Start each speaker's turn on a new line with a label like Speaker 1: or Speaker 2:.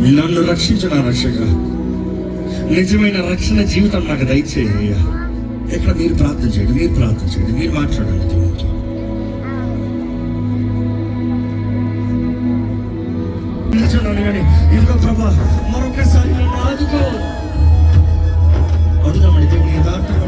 Speaker 1: నన్ను రక్షించిన రక్షక, నిజమైన రక్షణ జీవితం నాకు దయచేయ. ఇక్కడ మీరు ప్రార్థన చేయండి, మీరు మాట్లాడండి దేవునితో. కానీ ఇదిగో ప్రభా, మరొకసారి నన్ను ఆదుకో. అడుగుదామండి దేవుని యథార్థంగా